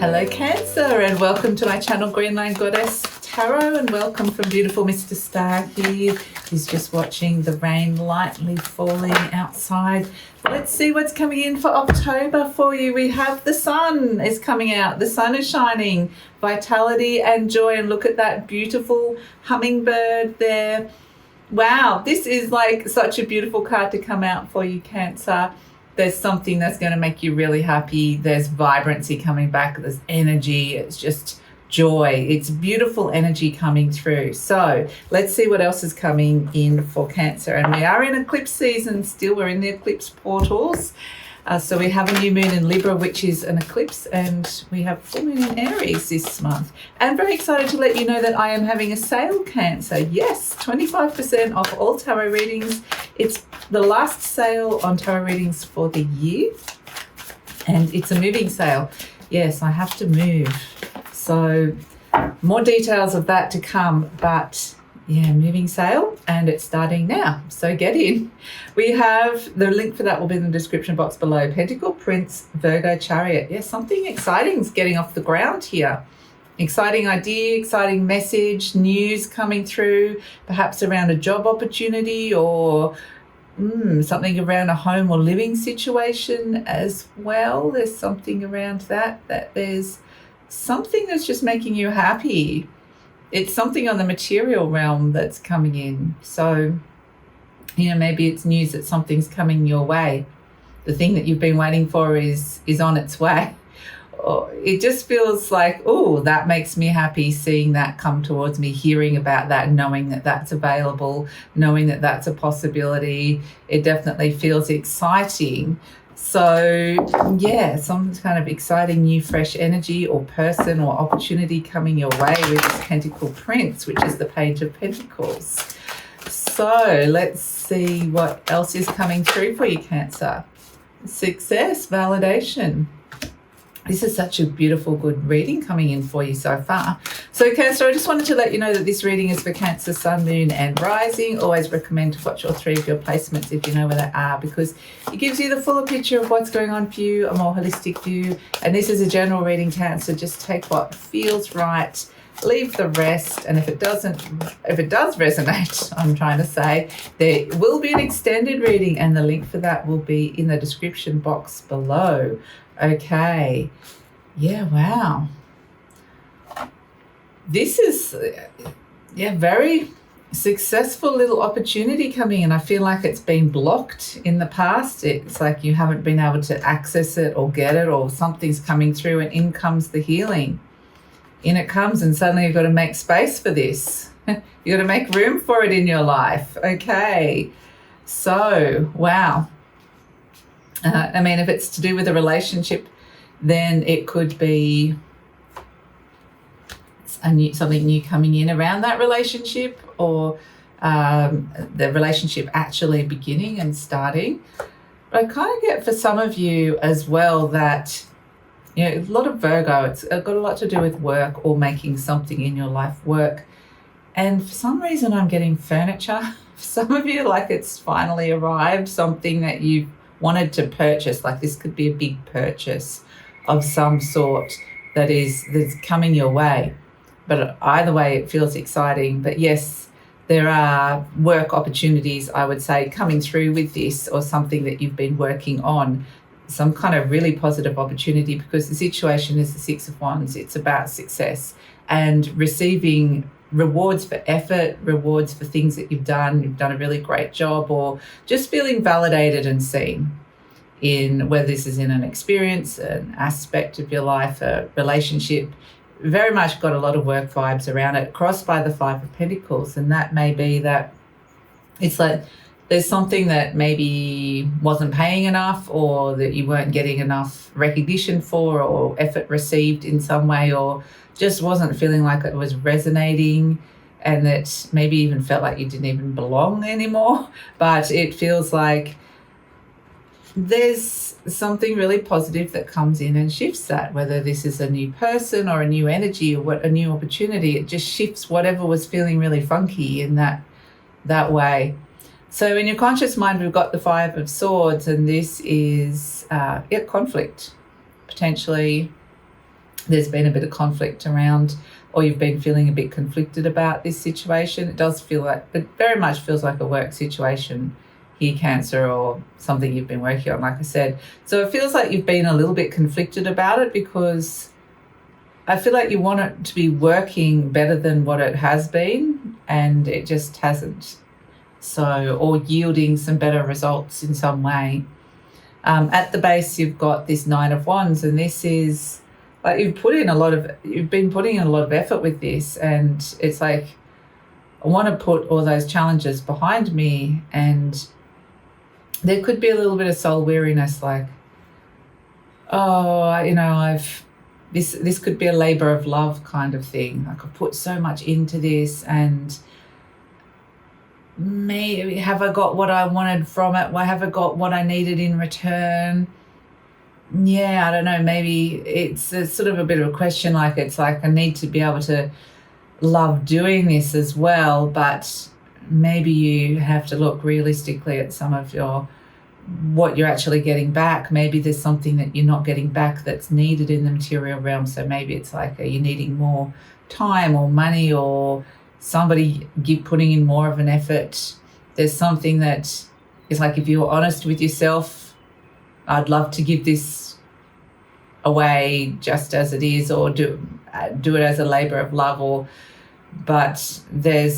Hello Cancer, and welcome to my channel GreenLion Goddess Tarot, and welcome from beautiful Mr. Star here. He's just watching the rain lightly falling outside. Let's see what's coming in for October for you. We have the sun is coming out. The sun is shining, vitality and joy, and look at that beautiful hummingbird there. Wow, this is like such a beautiful card to come out for you, Cancer. There's something that's going to make you really happy. There's vibrancy coming back. There's energy. It's just joy. It's beautiful energy coming through. So let's see what else is coming in for Cancer. And we are in eclipse season still. We're in the eclipse portals. So we have a new moon in Libra, which is an eclipse, and we have full moon in Aries this month. And very excited to let you know that I am having a sale, Cancer. Yes, 25% off all tarot readings. It's the last sale on tarot readings for the year, and it's a moving sale. Yes, I have to move. So more details of that to come, but yeah, moving sale, and it's starting now. So get in. We have the link for that will be in the description box below. Pentacle, Prince, Virgo, Chariot. Yes, something exciting is getting off the ground here. Exciting idea, exciting message, news coming through, perhaps around a job opportunity or something around a home or living situation as well. There's something around that there's something that's just making you happy. It's something on the material realm that's coming in. So, maybe it's news that something's coming your way. The thing that you've been waiting for is on its way. It just feels like, oh, that makes me happy, seeing that come towards me, hearing about that, knowing that that's available, knowing that that's a possibility. It definitely feels exciting. So, yeah, some kind of exciting new fresh energy or person or opportunity coming your way with this Pentacle Prince, which is the Page of Pentacles. So let's see what else is coming through for you, Cancer. Success, validation. This is such a beautiful, good reading coming in for you so far. So Cancer, I just wanted to let you know that this reading is for Cancer, Sun, Moon and Rising. Always recommend to watch all three of your placements if you know where they are, because it gives you the fuller picture of what's going on for you, a more holistic view. And this is a general reading, Cancer. Just take what feels right, leave the rest. And if it does resonate, I'm trying to say, there will be an extended reading, and the link for that will be in the description box below. Okay. Yeah, wow. This is, very successful little opportunity coming in. I feel like it's been blocked in the past. It's like you haven't been able to access it or get it, or something's coming through, and in comes the healing. In it comes, and suddenly you've got to make space for this. You've got to make room for it in your life. Okay. So, wow. If it's to do with a relationship, then it could be something new coming in around that relationship, or the relationship actually beginning and starting. But I kind of get for some of you as well that, a lot of Virgo, it's got a lot to do with work or making something in your life work. And for some reason I'm getting furniture. For some of you, like it's finally arrived, something that you've wanted to purchase. Like this could be a big purchase of some sort that's coming your way. But either way, it feels exciting. But yes, there are work opportunities, I would say, coming through with this, or something that you've been working on, some kind of really positive opportunity, because the situation is the Six of Wands. It's about success and receiving rewards for effort, rewards for things that you've done. You've done a really great job, or just feeling validated and seen in, whether this is in an experience, an aspect of your life, a relationship. Very much got a lot of work vibes around it, crossed by the Five of Pentacles. And that may be that it's like there's something that maybe wasn't paying enough, or that you weren't getting enough recognition for, or effort received in some way, or just wasn't feeling like it was resonating, and that maybe even felt like you didn't even belong anymore. But it feels like there's something really positive that comes in and shifts that, whether this is a new person or a new energy or a new opportunity. It just shifts whatever was feeling really funky in that way. So in your conscious mind, we've got the Five of Swords, and this is conflict, potentially there's been a bit of conflict around, or you've been feeling a bit conflicted about this situation. It does feel like, it very much feels like a work situation here, Cancer, or something you've been working on, like I said. So it feels like you've been a little bit conflicted about it, because I feel like you want it to be working better than what it has been, and it just hasn't. So, or yielding some better results in some way. At the base, you've got this Nine of Wands, and this is like you've been putting in a lot of effort with this, and it's like, I want to put all those challenges behind me, and there could be a little bit of soul weariness, like, oh, you know, this could be a labor of love kind of thing. Like, I've put so much into this, and maybe have I got what I wanted from it? Have I got what I needed in return? Yeah, I don't know. Maybe it's a sort of a bit of a question. Like, it's like I need to be able to love doing this as well, but maybe you have to look realistically at some of what you're actually getting back. Maybe there's something that you're not getting back that's needed in the material realm. So maybe it's like, are you needing more time or money, or somebody putting in more of an effort? There's something that is like, if you're honest with yourself, I'd love to give this away just as it is, or do it as a labor of love, but there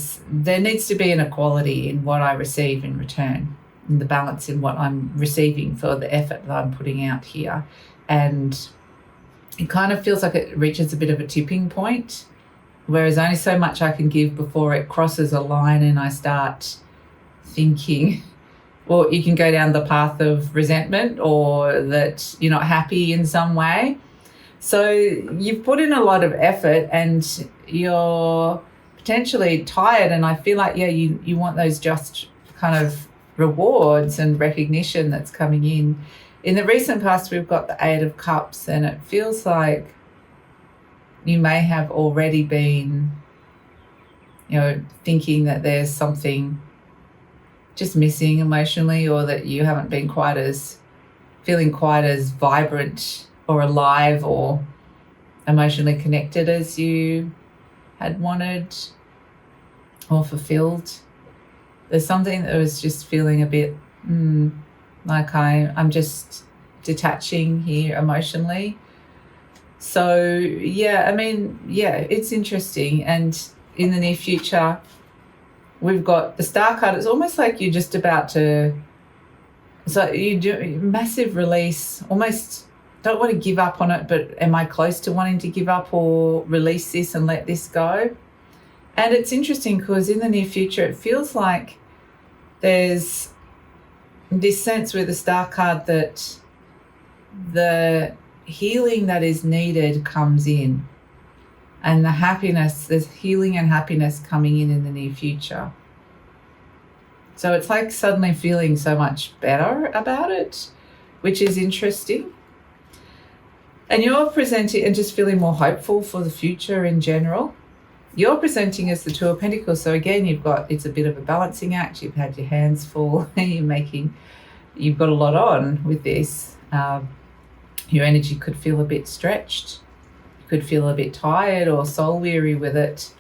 needs to be an equality in what I receive in return, in the balance in what I'm receiving for the effort that I'm putting out here. And it kind of feels like it reaches a bit of a tipping point, whereas only so much I can give before it crosses a line and I start thinking, well, you can go down the path of resentment, or that you're not happy in some way. So you've put in a lot of effort, and you're potentially tired, and I feel like, yeah, you want those just kind of rewards and recognition that's coming in. In the recent past, we've got the Eight of Cups, and it feels like you may have already been, thinking that there's something just missing emotionally, or that you haven't been feeling quite as vibrant or alive or emotionally connected as you had wanted or fulfilled. There's something that was just feeling a bit like I'm just detaching here emotionally. So yeah, I mean, yeah, it's interesting. And in the near future, we've got the Star card. It's almost like you're just about to, so you do massive release, almost don't want to give up on it, but am I close to wanting to give up or release this and let this go? And it's interesting because in the near future, it feels like there's this sense with the Star card that the healing that is needed comes in, and the happiness, there's healing and happiness coming in the near future. So it's like suddenly feeling so much better about it, which is interesting. And you're presenting and just feeling more hopeful for the future in general. You're presenting as the Two of Pentacles. So again, it's a bit of a balancing act. You've had your hands full. You've got a lot on with this. Your energy could feel a bit stretched. You could feel a bit tired or soul weary with it.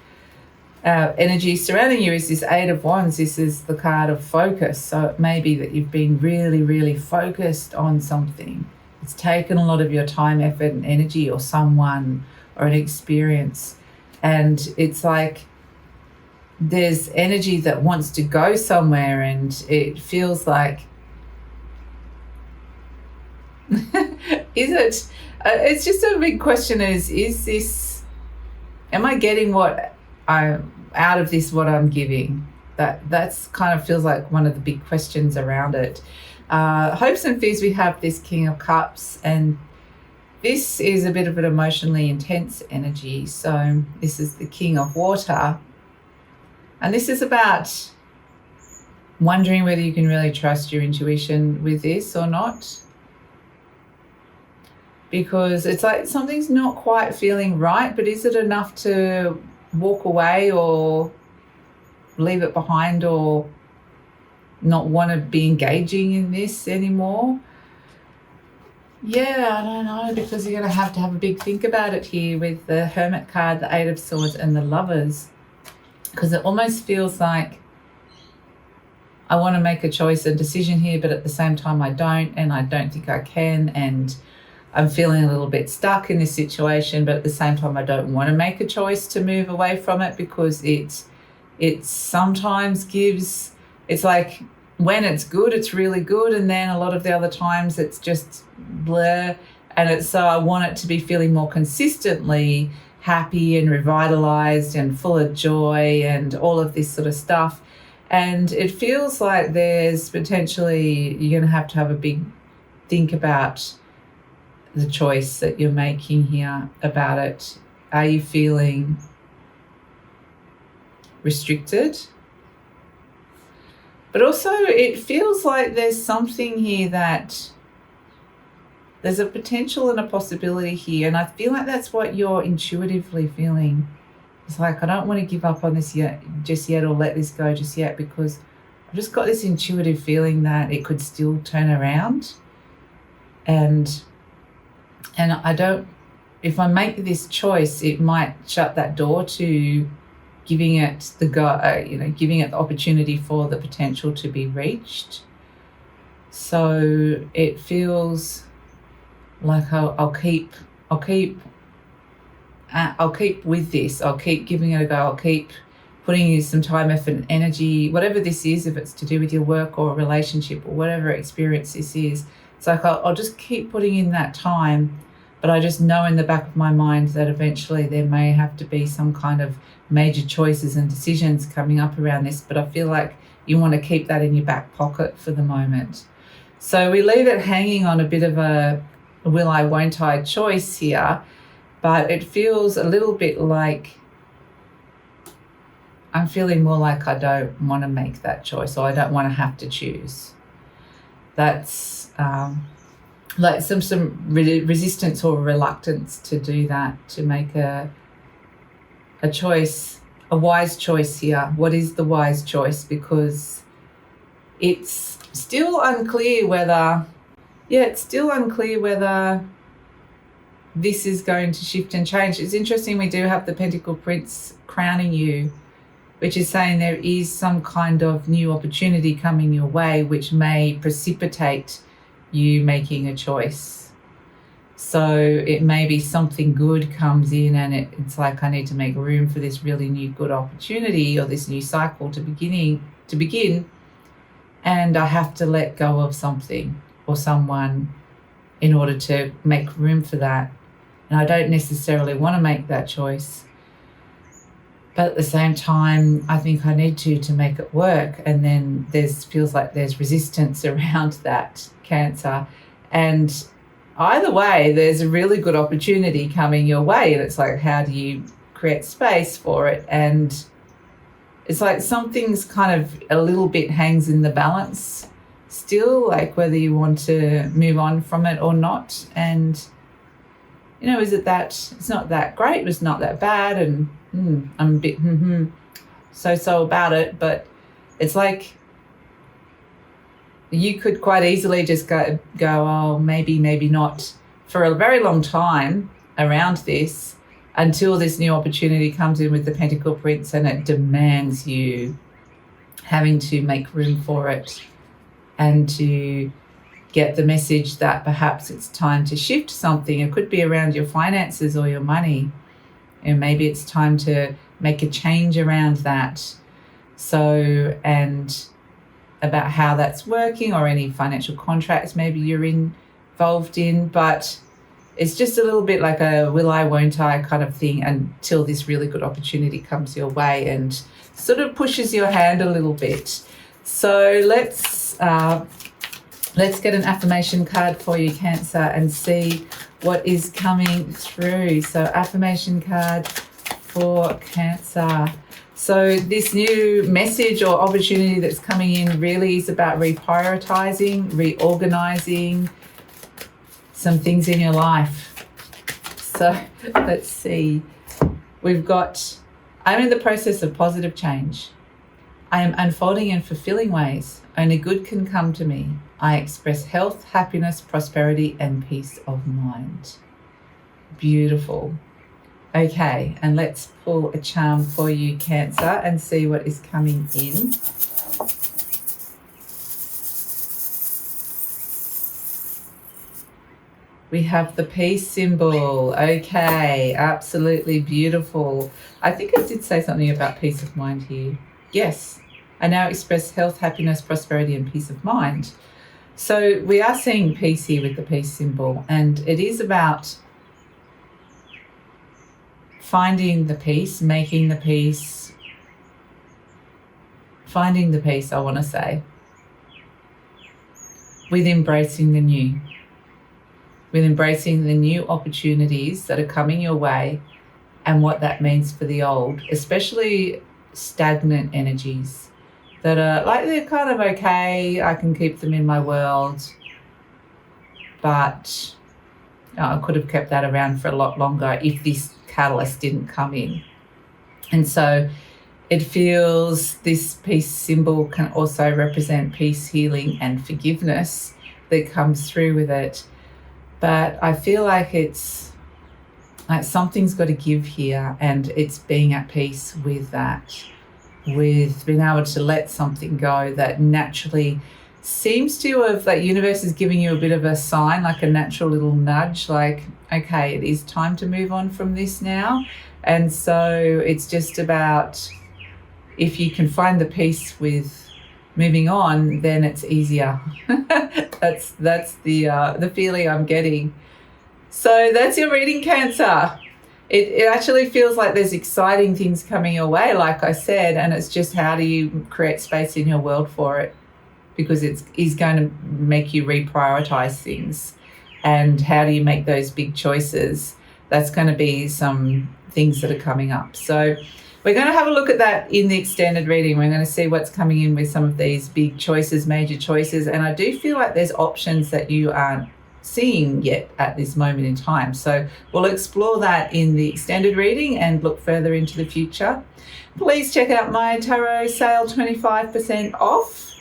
Energy surrounding you is this Eight of Wands. This is the card of focus. So it may be that you've been really, really focused on something. It's taken a lot of your time, effort, and energy, or someone, or an experience. And it's like there's energy that wants to go somewhere, and it feels like, it's just a big question is this, am I getting what I'm out of this, what I'm giving? That's kind of feels like one of the big questions around it. Hopes and fears, we have this King of Cups, and this is a bit of an emotionally intense energy. So this is the King of Water, and this is about wondering whether you can really trust your intuition with this or not, because it's like something's not quite feeling right, but is it enough to walk away or leave it behind, or not want to be engaging in this anymore? Yeah, I don't know, because you're going to have a big think about it here with the Hermit card, the Eight of Swords, and the Lovers. Because it almost feels like I want to make a choice and decision here, but at the same time I don't, and I don't think I can, and I'm feeling a little bit stuck in this situation, but at the same time I don't want to make a choice to move away from it, because it sometimes gives, it's like when it's good, it's really good, and then a lot of the other times it's just blur. And it's so I want it to be feeling more consistently happy and revitalized and full of joy and all of this sort of stuff. And it feels like there's potentially, you're going to have a big think about the choice that you're making here about it. Are you feeling restricted? But also it feels like there's something here that there's a potential and a possibility here. And I feel like that's what you're intuitively feeling. It's like, I don't want to give up on this just yet, or let this go just yet, because I've just got this intuitive feeling that it could still turn around. And I don't, if I make this choice, it might shut that door to giving it giving it the opportunity for the potential to be reached. So it feels like I'll keep with this. I'll keep giving it a go. I'll keep putting in some time, effort, and energy, whatever this is, if it's to do with your work or a relationship or whatever experience this is. It's like I'll just keep putting in that time, but I just know in the back of my mind that eventually there may have to be some kind of major choices and decisions coming up around this, but I feel like you want to keep that in your back pocket for the moment. So we leave it hanging on a bit of a will I, won't I choice here, but it feels a little bit like I'm feeling more like I don't want to make that choice, or I don't want to have to choose. That's like some resistance or reluctance to do that, to make a choice, a wise choice here. What is the wise choice? Because it's still unclear whether this is going to shift and change. It's interesting, we do have the Pentacle Prince crowning you, which is saying there is some kind of new opportunity coming your way, which may precipitate you making a choice. So it may be something good comes in, and it's like, I need to make room for this really new good opportunity, or this new cycle to begin, and I have to let go of something or someone in order to make room for that. And I don't necessarily want to make that choice, but at the same time, I think I need to make it work. And then feels like there's resistance around that, Cancer. And either way, there's a really good opportunity coming your way. And it's like, how do you create space for it? And it's like something's kind of a little bit hangs in the balance still, like whether you want to move on from it or not. And, is it that it's not that great, it's not that bad, and I'm a bit so about it, but it's like you could quite easily just go, oh, maybe not, for a very long time around this, until this new opportunity comes in with the Pentacle Prince, and it demands you having to make room for it and to get the message that perhaps it's time to shift something. It could be around your finances or your money, and maybe it's time to make a change around that. So, and about how that's working, or any financial contracts maybe you're involved in, but it's just a little bit like a will I, won't I kind of thing, until this really good opportunity comes your way and sort of pushes your hand a little bit. So let's get an affirmation card for you, Cancer, and see what is coming through. So affirmation card for Cancer. So this new message or opportunity that's coming in really is about reprioritizing, reorganizing some things in your life. So let's see. We've got, I'm in the process of positive change. I am unfolding in fulfilling ways. Only good can come to me. I express health, happiness, prosperity, and peace of mind. Beautiful. Okay, and let's pull a charm for you, Cancer, and see what is coming in. We have the peace symbol. Okay, absolutely beautiful. I think I did say something about peace of mind here. Yes, I now express health, happiness, prosperity, and peace of mind. So we are seeing peace here with the peace symbol, and it is about finding the peace, making the peace, finding the peace, I want to say, with embracing the new, with embracing the new opportunities that are coming your way and what that means for the old, especially stagnant energies that are like, they're kind of okay, I can keep them in my world, but I could have kept that around for a lot longer if this catalyst didn't come in. And so it feels, this peace symbol can also represent peace, healing, and forgiveness that comes through with it. But I feel like it's like something's got to give here, and it's being at peace with that, with being able to let something go that naturally seems to have, that universe is giving you a bit of a sign, like a natural little nudge, like, okay, it is time to move on from this now. And so it's just about, if you can find the peace with moving on, then it's easier. that's the feeling I'm getting. So that's your reading, Cancer. It actually feels like there's exciting things coming your way, like I said, and it's just how do you create space in your world for it, because it is going to make you reprioritize things. And how do you make those big choices? That's going to be some things that are coming up. So we're going to have a look at that in the extended reading. We're going to see what's coming in with some of these big choices, major choices. And I do feel like there's options that you aren't seeing yet at this moment in time. So we'll explore that in the extended reading and look further into the future. Please check out my tarot sale, 25% off.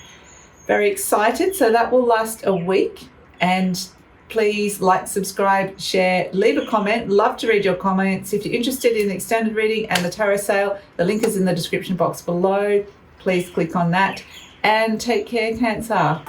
Very excited. So that will last a week. And please like, subscribe, share, leave a comment. Love to read your comments. If you're interested in the extended reading and the tarot sale, the link is in the description box below. Please click on that and take care, Cancer.